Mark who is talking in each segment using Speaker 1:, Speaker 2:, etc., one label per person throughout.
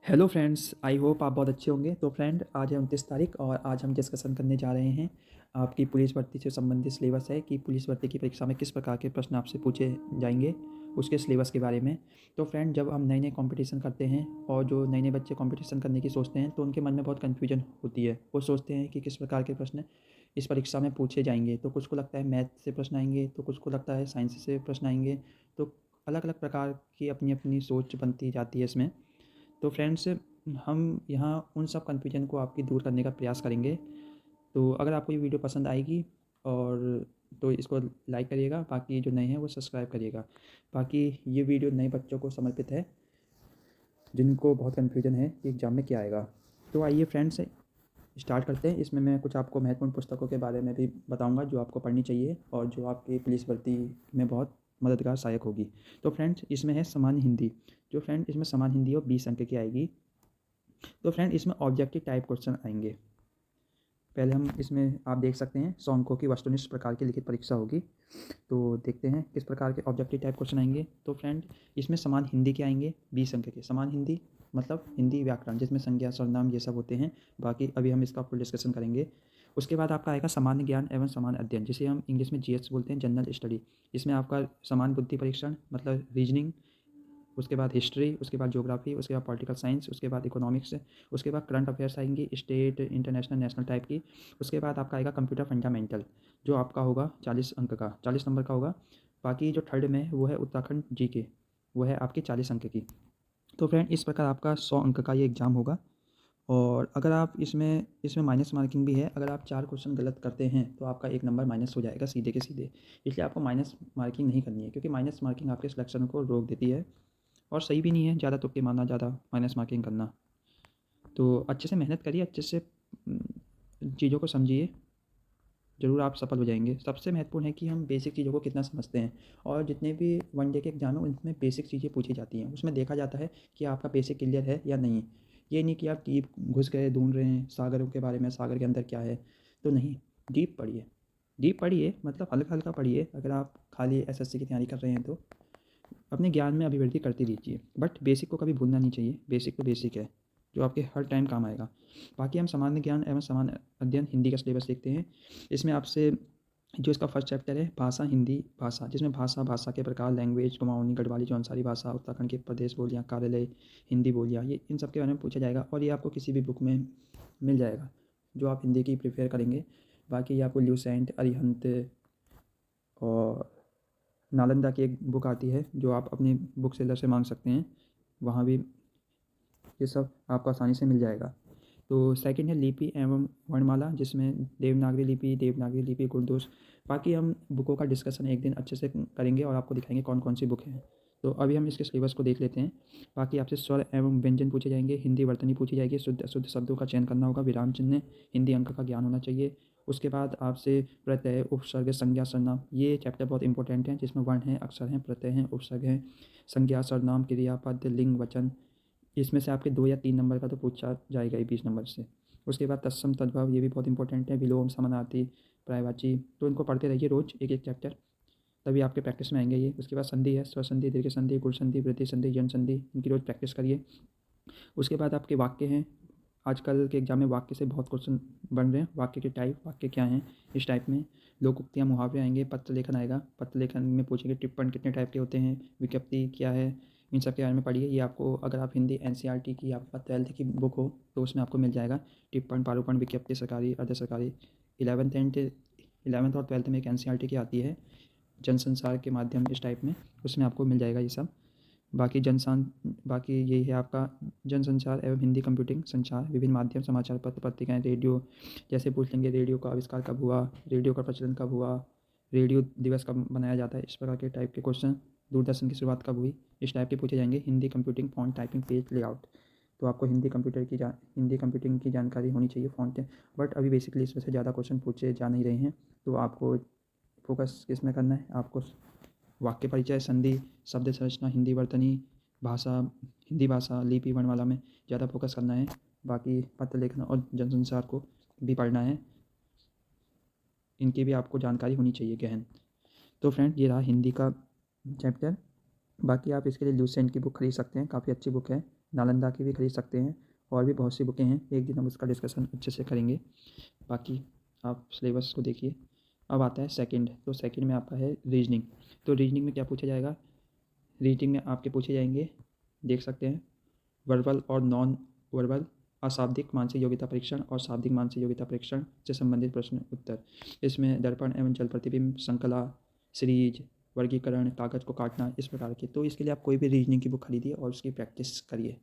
Speaker 1: Hello friends, I hope आप बहुत अच्छे होंगे। तो फ्रेंड, आज है 29 तारीख और आज हम डिस्कशन करने जा रहे हैं आपकी पुलिस भर्ती से संबंधित सिलेबस है कि पुलिस भर्ती की परीक्षा में किस प्रकार के प्रश्न आपसे पूछे जाएंगे, उसके सिलेबस के बारे में। तो फ्रेंड, जब हम नए नए कंपटीशन करते हैं और जो नए नए बच्चे कंपटीशन करने की सोचते हैं तो उनके मन में बहुत कन्फ्यूजन होती है। वो सोचते हैं कि किस प्रकार के प्रश्न इस परीक्षा में पूछे जाएंगे। तो कुछ को लगता है मैथ से प्रश्न आएंगे, तो कुछ को लगता है साइंस से प्रश्न आएंगे। तो अलग अलग प्रकार की अपनी अपनी सोच बनती जाती है इसमें। तो फ्रेंड्स, हम यहाँ उन सब कन्फ्यूजन को आपकी दूर करने का प्रयास करेंगे। तो अगर आपको ये वीडियो पसंद आएगी और तो इसको लाइक करिएगा, बाकी जो नए हैं वो सब्सक्राइब करिएगा। बाकी ये वीडियो नए बच्चों को समर्पित है जिनको बहुत कन्फ्यूजन है कि एग्ज़ाम में क्या आएगा। तो आइए फ्रेंड्स, स्टार्ट करते हैं। इसमें मैं कुछ आपको महत्वपूर्ण पुस्तकों के बारे में भी बताऊंगा जो आपको पढ़नी चाहिए और जो आपकी पुलिस भर्ती में बहुत मददगार सहायक होगी। तो फ्रेंड्स, इसमें है सामान्य हिंदी। जो फ्रेंड इसमें सामान्य हिंदी और 20 अंक की आएगी। तो फ्रेंड, इसमें ऑब्जेक्टिव टाइप क्वेश्चन आएंगे। पहले हम इसमें आप देख सकते हैं 100 अंकों की वस्तुनिष्ठ प्रकार की लिखित परीक्षा होगी। तो देखते हैं किस प्रकार के ऑब्जेक्टिव टाइप क्वेश्चन आएंगे। तो फ्रेंड, इसमें समान हिंदी के आएंगे 20 अंक के। समान हिंदी मतलब हिंदी व्याकरण जिसमें संज्ञा सर्वनाम ये सब होते हैं। बाकी अभी हम इसका फुल डिस्कशन करेंगे। उसके बाद आपका आएगा सामान्य ज्ञान एवं सामान्य अध्ययन, जिसे हम इंग्लिश में जीएस बोलते हैं, जनरल स्टडी। इसमें आपका समान बुद्धि परीक्षण मतलब रीजनिंग, उसके बाद हिस्ट्री, उसके बाद ज्योग्राफी, उसके बाद पॉलिटिकल साइंस, उसके बाद इकोनॉमिक्स, उसके बाद करंट अफेयर्स आएंगी स्टेट इंटरनेशनल नेशनल टाइप की। उसके बाद आपका आएगा कंप्यूटर फंडामेंटल, जो आपका होगा 40 अंक का, 40 नंबर का होगा। बाकी जो थर्ड में वो है उत्तराखंड जीके, वो है आपकी 40 अंक की। तो फ्रेंड, इस प्रकार आपका 100 अंक का ये एग्ज़ाम होगा। और अगर आप इसमें इसमें माइनस मार्किंग भी है। अगर आप 4 क्वेश्चन गलत करते हैं तो आपका 1 नंबर माइनस हो जाएगा सीधे के सीधे। इसलिए आपको माइनस मार्किंग नहीं करनी है, क्योंकि माइनस मार्किंग आपके सिलेक्शन को रोक देती है और सही भी नहीं है ज़्यादा तुक्के मारना, ज़्यादा माइनस मार्किंग करना। तो अच्छे से मेहनत करिए, अच्छे से चीज़ों को समझिए, ज़रूर आप सफल हो जाएंगे। सबसे महत्वपूर्ण है कि हम बेसिक चीज़ों को कितना समझते हैं। और जितने भी वनडे के एग्जाम हैं उनमें बेसिक चीज़ें पूछी जाती हैं। उसमें देखा जाता है कि आपका बेसिक क्लियर है या नहीं। ये नहीं कि आप डीप घुस गए, ढूंढ रहे हैं सागरों के बारे में, सागर के अंदर क्या है। तो नहीं, डीप पढ़िए। डीप पढ़िए मतलब हल्का हल्का पढ़िए। अगर आप खाली एसएससी की तैयारी कर रहे हैं तो अपने ज्ञान में अभिवृद्धि करती रहिए, बट बेसिक को कभी भूलना नहीं चाहिए। बेसिक तो बेसिक है, जो आपके हर टाइम काम आएगा। बाकी हम सामान्य ज्ञान एवं सामान्य अध्ययन हिंदी का सिलेबस देखते हैं। इसमें आपसे जो इसका फर्स्ट चैप्टर है भाषा, हिंदी भाषा, जिसमें भाषा, भाषा के प्रकार, लैंग्वेज, कुमाऊनी, गढ़वाली, जौनसारी भाषा, उत्तराखंड के प्रदेश बोलियाँ, कार्यालय, हिंदी बोलियाँ, ये इन सब के बारे में पूछा जाएगा। और ये आपको किसी भी बुक में मिल जाएगा जो आप हिंदी की प्रिपेयर करेंगे। बाकी ये आपको ल्यूसेंट, अरिहंत और नालंदा की एक बुक आती है जो आप अपनी बुक सेलर से मांग सकते हैं, वहाँ भी ये सब आपको आसानी से मिल जाएगा। तो सेकंड है लिपि एवं वर्णमाला, जिसमें देवनागरी लिपि, गुरदोष। बाकी हम बुकों का डिस्कशन एक दिन अच्छे से करेंगे और आपको दिखाएंगे कौन कौन सी बुक हैं। तो अभी हम इसके सिलेबस को देख लेते हैं। बाकी आपसे स्वर एवं व्यंजन पूछे जाएंगे, हिंदी वर्तनी पूछी जाएगी, शुद्ध अशुद्ध शब्दों का चयन करना होगा, विराम चिन्ह, हिंदी अंक का ज्ञान होना चाहिए। उसके बाद आपसे प्रत्यय, उपसर्ग, संज्ञा, सर्वनाम, ये चैप्टर बहुत इंपॉर्टेंट है, जिसमें वर्ण हैं, अक्षर हैं, प्रत्यय हैं, उपसर्ग हैं, संज्ञा, सर्वनाम, क्रियापद, लिंग, वचन। इसमें से आपके 2 या 3 नंबर का तो पूछा जाएगा ही 20 नंबर से। उसके बाद तत्सम तद्भव, ये भी बहुत इंपॉर्टेंट है, विलोम, समानार्थी, पर्यायवाची। तो इनको पढ़ते रहिए रोज़ एक एक चैप्टर, तभी आपके प्रैक्टिस में आएंगे ये। उसके बाद संधि है, स्वसंधि, दीर्घ संधि, गुण संधि, वृद्धि संधि, यन संधि, इनकी रोज़ प्रैक्टिस करिए। उसके बाद आपके वाक्य हैं। आजकल के एग्जाम में वाक्य से बहुत क्वेश्चन बन रहे हैं। वाक्य के टाइप, वाक्य क्या हैं, इस टाइप में लोकोक्तियाँ, मुहावरे आएंगे, पत्र लेखन आएगा। पत्र लेखन में पूछेंगे टिप्पण कितने टाइप के होते हैं, विज्ञप्ति क्या है, इन सब के बारे में पढ़िए। ये आपको, अगर आप हिंदी एनसीईआरटी की आपका 12th की बुक हो तो उसमें आपको मिल जाएगा। टिप्पण, पारूपण, विज्ञप्ति, सरकारी, अर्ध सरकारी। 11th और 12th में एक एनसीईआरटी की आती है, जनसंचार के माध्यम, इस टाइप में, उसमें आपको मिल जाएगा ये सब। बाकी बाकी यही है आपका जनसंचार एवं हिंदी कंप्यूटिंग संचार, विभिन्न माध्यम, समाचार पत्र, पत्रिकाएं, रेडियो। जैसे पूछ लेंगे रेडियो का आविष्कार कब हुआ, रेडियो का प्रचलन कब हुआ, रेडियो दिवस कब मनाया जाता है, इस प्रकार के टाइप के क्वेश्चन। दूरदर्शन की शुरुआत कब हुई, इस टाइप के पूछे जाएंगे। Hindi computing, font, typing, page layout. तो आपको हिंदी कंप्यूटिंग की जानकारी होनी चाहिए, फ़ॉन्ट। बट अभी बेसिकली इसमें से ज़्यादा क्वेश्चन पूछे जा नहीं रहे हैं। तो आपको फोकस किस में करना है, आपको वाक्य परिचय, संधि, शब्द संरचना, हिंदी वर्तनी, भाषा, हिंदी भाषा, लिपि, वर्णमाला में ज़्यादा फोकस करना है। बाकी पत्र लेखन और जनसंचार को भी पढ़ना है, इनकी भी आपको जानकारी होनी चाहिए गहन। तो फ्रेंड, ये रहा हिंदी का चैप्टर। बाकी आप इसके लिए लूसेंट की बुक खरीद सकते हैं, काफ़ी अच्छी बुक है। नालंदा की भी खरीद सकते हैं, और भी बहुत सी बुकें हैं। एक दिन हम उसका डिस्कशन अच्छे से करेंगे। बाकी आप सिलेबस को देखिए। अब आता है सेकंड। तो सेकंड में आपका है रीजनिंग। तो रीजनिंग में क्या पूछा जाएगा? रीजनिंग में आपके पूछे जाएंगे, देख सकते हैं, वर्बल और नॉन वर्बल, अशाब्दिक मानसिक योग्यता परीक्षण और शाब्दिक मानसिक योग्यता परीक्षण से संबंधित प्रश्न उत्तर। इसमें दर्पण एवं जल प्रतिबिंब, श्रृंखला, सीरीज, वर्गीकरण, कागज को काटना, इस प्रकार के। तो इसके लिए आप कोई भी रीजनिंग की बुक खरीदिए और उसकी प्रैक्टिस करिए,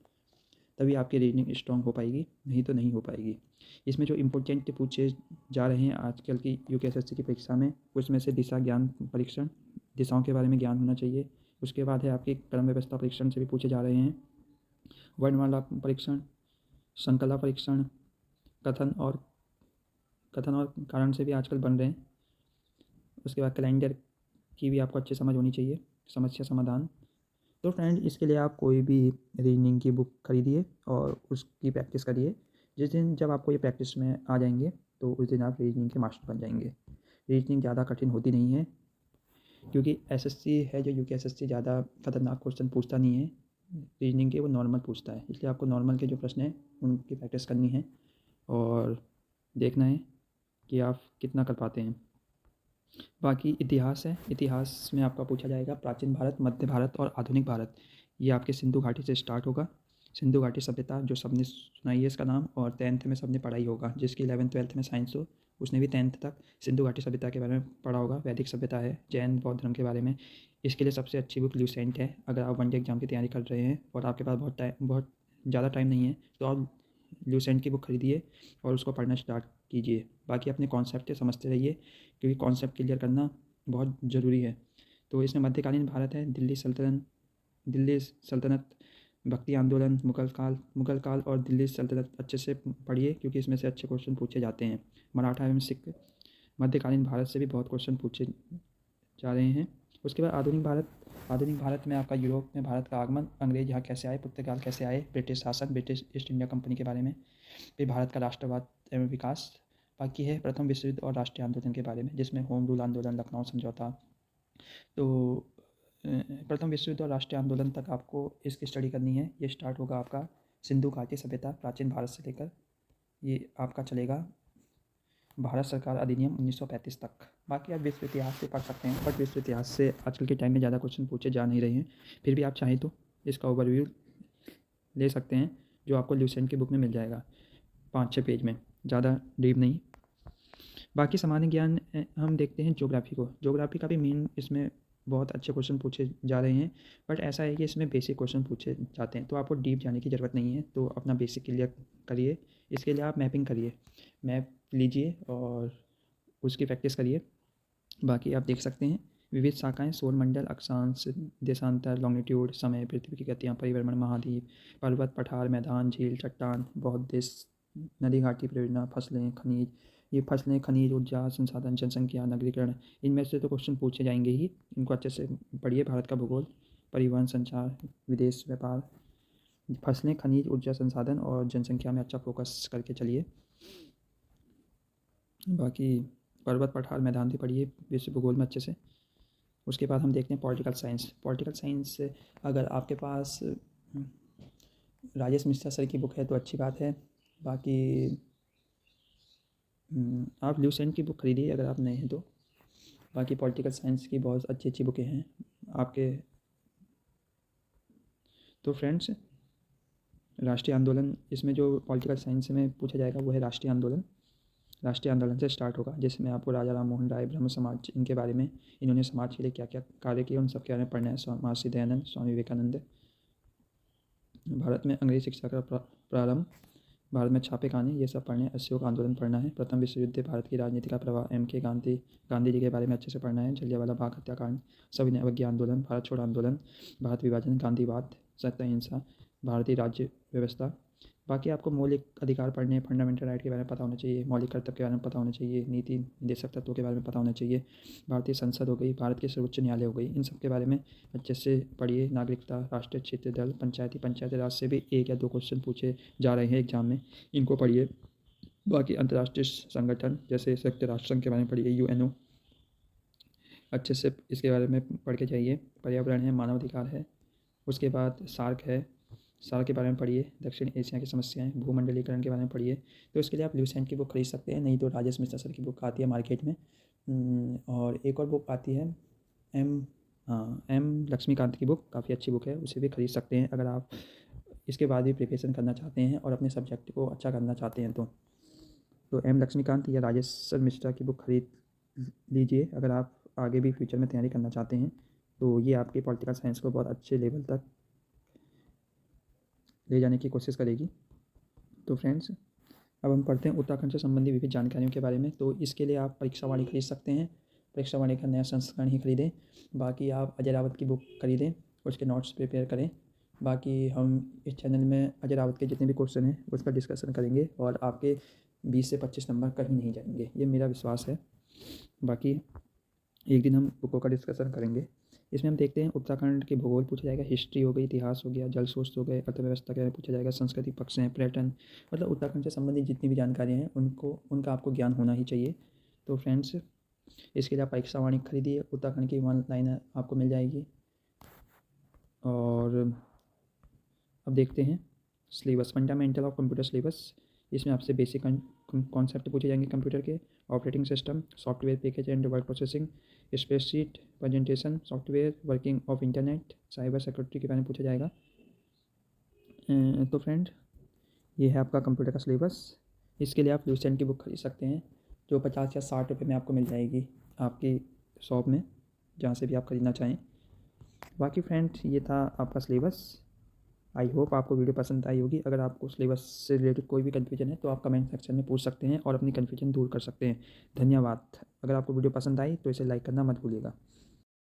Speaker 1: तभी आपकी रीजनिंग स्ट्रांग हो पाएगी, नहीं तो नहीं हो पाएगी। इसमें जो इम्पोर्टेंट पूछे जा रहे हैं आजकल की यूकेएसएससी की परीक्षा में, उसमें से दिशा ज्ञान परीक्षण, दिशाओं के बारे में ज्ञान होना चाहिए। उसके बाद है आपकी क्रम व्यवस्था परीक्षण से भी पूछे जा रहे हैं, वर्णमाला परीक्षण, श्रृंखला परीक्षण, कथन और कारण से भी आजकल बन रहे हैं। उसके बाद कैलेंडर की भी आपको अच्छी समझ होनी चाहिए, समस्या समाधान। तो फ्रेंड, इसके लिए आप कोई भी रीजनिंग की बुक खरीदिए और उसकी प्रैक्टिस करिए। जिस दिन जब आपको ये प्रैक्टिस में आ जाएंगे तो उस दिन आप रीजनिंग के मास्टर बन जाएंगे। रीजनिंग ज़्यादा कठिन होती नहीं है, क्योंकि एसएससी है जो यूकेएसएससी ज़्यादा खतरनाक क्वेश्चन पूछता नहीं है रीजनिंग के, वो नॉर्मल पूछता है। इसलिए आपको नॉर्मल के जो प्रश्न हैं उनकी प्रैक्टिस करनी है और देखना है कि आप कितना कर पाते हैं। बाकी इतिहास है। इतिहास में आपका पूछा जाएगा प्राचीन भारत, मध्य भारत और आधुनिक भारत। ये आपके सिंधु घाटी से स्टार्ट होगा। सिंधु घाटी सभ्यता जो सबने सुनाई है इसका नाम, और 10th में सबने पढ़ाई होगा। जिसकी 11th-12th में साइंस हो उसने भी 10th तक सिंधु घाटी सभ्यता के बारे में पढ़ा होगा। वैदिक सभ्यता है, जैन बौद्ध धर्म के बारे में। इसके लिए सबसे अच्छी बुक ल्यूसेंट है। अगर आप वन डे एग्जाम की तैयारी कर रहे हैं और आपके पास बहुत ज़्यादा टाइम नहीं है तो आप ल्यूसेंट की बुक खरीदिए और उसको पढ़ना स्टार्ट कीजिए। बाकी अपने कॉन्सेप्ट समझते रहिए, क्योंकि कॉन्सेप्ट क्लियर करना बहुत ज़रूरी है। तो इसमें मध्यकालीन भारत है, दिल्ली सल्तनत, भक्ति आंदोलन, मुगल काल और दिल्ली सल्तनत अच्छे से पढ़िए, क्योंकि इसमें से अच्छे क्वेश्चन पूछे जाते हैं। मराठा एवं सिख, मध्यकालीन भारत से भी बहुत क्वेश्चन पूछे जा रहे हैं। उसके बाद आधुनिक भारत में आपका यूरोप में भारत का आगमन, अंग्रेज यहाँ कैसे आए, पुर्तगाल कैसे आए, ब्रिटिश शासन, ब्रिटिश ईस्ट इंडिया कंपनी के बारे में, फिर भारत का राष्ट्रवाद एवं विकास। बाकी है प्रथम विश्व युद्ध और राष्ट्रीय आंदोलन के बारे में, जिसमें होम रूल आंदोलन, लखनऊ समझौता। तो प्रथम विश्व युद्ध और राष्ट्रीय आंदोलन तक आपको इसकी स्टडी करनी है। ये स्टार्ट होगा आपका सिंधु घाटी सभ्यता, प्राचीन भारत से लेकर, ये आपका चलेगा भारत सरकार अधिनियम 1935 तक। बाकी आप विश्व इतिहास से पढ़ सकते हैं, बट विश्व इतिहास से आजकल के टाइम में ज़्यादा क्वेश्चन पूछे जा नहीं रहे हैं। फिर भी आप चाहें तो इसका ओवरव्यू ले सकते हैं, जो आपको ल्यूसेंट की बुक में मिल जाएगा 5-6 पेज में, ज़्यादा डीप नहीं। बाकी सामान्य ज्ञान हम देखते हैं ज्योग्राफी को। ज्योग्राफी का भी मेन इसमें बहुत अच्छे क्वेश्चन पूछे जा रहे हैं, बट ऐसा है कि इसमें बेसिक क्वेश्चन पूछे जाते हैं, तो आपको डीप जाने की ज़रूरत नहीं है। तो अपना बेसिक क्लियर करिए। इसके लिए आप मैपिंग करिए, मैप लीजिए और उसकी प्रैक्टिस करिए। बाकी आप देख सकते हैं विविध शाखाएं, सौरमंडल, अक्षांश, देशांतर, लॉन्गिट्यूड, समय, पृथ्वी की गतियाँ, परिभ्रमण, महाद्वीप, पर्वत, पठार, मैदान, झील, चट्टान, बहुत देश, नदी घाटी परियोजना, फसलें, खनिज। ये फसलें, खनिज, ऊर्जा संसाधन, जनसंख्या, नगरीकरण, इनमें से तो क्वेश्चन पूछे जाएंगे ही। इनको अच्छे से पढ़िए। भारत का भूगोल, परिवहन, संचार, विदेश व्यापार, फसलें, खनिज, ऊर्जा संसाधन और जनसंख्या में अच्छा फोकस करके चलिए। बाकी पर्वत, पठार, मैदान भी पढ़िए विश्व भूगोल में अच्छे से। उसके बाद हम देखते हैं पॉलिटिकल साइंस। पॉलिटिकल साइंस अगर आपके पास राजेश मिश्रा सर की बुक है तो अच्छी बात है। बाकी आप ल्यूसेंट की बुक खरीदिए अगर आप नए हैं तो। बाकी पॉलिटिकल साइंस की बहुत अच्छी अच्छी बुकें हैं आपके। तो फ्रेंड्स, राष्ट्रीय आंदोलन, इसमें जो पॉलिटिकल साइंस में पूछा जाएगा वो है राष्ट्रीय आंदोलन। राष्ट्रीय आंदोलन से स्टार्ट होगा, जिसमें आपको राजा राम मोहन राय, ब्रह्म समाज, इनके बारे में, इन्होंने समाज के लिए क्या क्या कार्य किए उन सब के बारे में पढ़ना है। महर्षि दयानंद, स्वामी विवेकानंद। भारत में अंग्रेज शिक्षा का प्रारंभ, भारत में छापे खाने, ये सब पढ़ने हैं। अशोक आंदोलन पढ़ना है। प्रथम विश्व युद्ध, भारत की राजनीति का प्रभाव, MK गांधी जी के बारे में अच्छे से पढ़ना है। जलियांवाला बाग हत्याकांड, सविनय अवज्ञा आंदोलन, भारत छोड़ो आंदोलन, भारत विभाजन, गांधीवाद, सत्य अहिंसा, भारतीय राज्य व्यवस्था। बाकी आपको मौलिक अधिकार पढ़ने, फंडामेंटल राइट के बारे में पता होना चाहिए, मौलिक कर्तव्य के बारे में पता होना चाहिए, नीति निर्देशक तत्वों के बारे में पता होना चाहिए, भारतीय संसद हो गई, भारत के सर्वोच्च न्यायालय हो गई, इन सब के बारे में अच्छे से पढ़िए। नागरिकता, राष्ट्रीय क्षेत्रीय दल, पंचायती राज से भी 1 या 2 क्वेश्चन पूछे जा रहे हैं एग्जाम में, इनको पढ़िए। बाकी अंतर्राष्ट्रीय संगठन जैसे संयुक्त राष्ट्र संघ के बारे में पढ़िए, UNO, अच्छे से इसके बारे में पढ़ के जाइए। पर्यावरण है, मानवाधिकार है। उसके बाद सार्क है, साल के बारे में पढ़िए, दक्षिण एशिया की समस्याएं, भूमंडलीकरण के बारे में पढ़िए। तो इसके लिए आप ल्यूसेंट की बुक खरीद सकते हैं, नहीं तो राजेश मिश्रा सर की बुक आती है मार्केट में। और एक और बुक आती है एम लक्ष्मीकांत की बुक, काफ़ी अच्छी बुक है, उसे भी खरीद सकते हैं अगर आप इसके बाद भी प्रिपरेशन करना चाहते हैं और अपने सब्जेक्ट को अच्छा करना चाहते हैं। तो एम लक्ष्मीकांत या राजेश मिश्रा की बुक खरीद लीजिए अगर आप आगे भी फ्यूचर में तैयारी करना चाहते हैं। तो ये आपके पॉलिटिकल साइंस को बहुत अच्छे लेवल तक ले जाने की कोशिश करेगी। तो फ्रेंड्स, अब हम पढ़ते हैं उत्तराखंड से संबंधित विविध जानकारियों के बारे में। तो इसके लिए आप परीक्षा वाणी खरीद सकते हैं, परीक्षा वाणी का नया संस्करण ही खरीदें। बाकी आप अजय रावत की बुक खरीदें, उसके नोट्स प्रिपेयर करें। बाकी हम इस चैनल में अजय रावत के जितने भी क्वेश्चन हैं उसका डिस्कशन करेंगे और आपके 20 से 25 नंबर कहीं नहीं जाएंगे, ये मेरा विश्वास है। बाकी एक दिन हम बुकों का डिस्कशन करेंगे। इसमें हम देखते हैं उत्तराखंड के भूगोल पूछा जाएगा, हिस्ट्री हो गई, इतिहास हो गया, जल स्रोत हो गए, अर्थव्यवस्था के बारे में पूछा जाएगा, सांस्कृतिक पक्ष हैं, पर्यटन, मतलब उत्तराखंड से संबंधित जितनी भी जानकारियाँ हैं उनका आपको ज्ञान होना ही चाहिए। तो फ्रेंड्स, इसके लिए आप परीक्षा वाणी खरीदिए, उत्तराखंड की 1 लाइनर आपको मिल जाएगी। और अब देखते हैं syllabus, fundamental of computer syllabus. इसमें आपसे बेसिक कॉन्सेप्ट पूछे जाएंगे कंप्यूटर के, operating system, software package and word processing, spreadsheet, presentation software, working of internet, cyber security के बारे में पूछा जाएगा। तो फ्रेंड, ये है आपका कंप्यूटर का सिलेबस। इसके लिए आप ल्यूसेंट की बुक खरीद सकते हैं जो 50 या 60 रुपये में आपको मिल जाएगी आपकी शॉप में, जहाँ से भी आप ख़रीदना चाहें। बाकी फ्रेंड, ये था आपका सिलेबस। आई होप आपको वीडियो पसंद आई होगी। अगर आपको सिलेबस से रिलेटेड कोई भी कन्फ्यूजन है तो आप कमेंट सेक्शन में पूछ सकते हैं और अपनी कन्फ्यूजन दूर कर सकते हैं। धन्यवाद। अगर आपको वीडियो पसंद आई तो इसे लाइक करना मत भूलिएगा।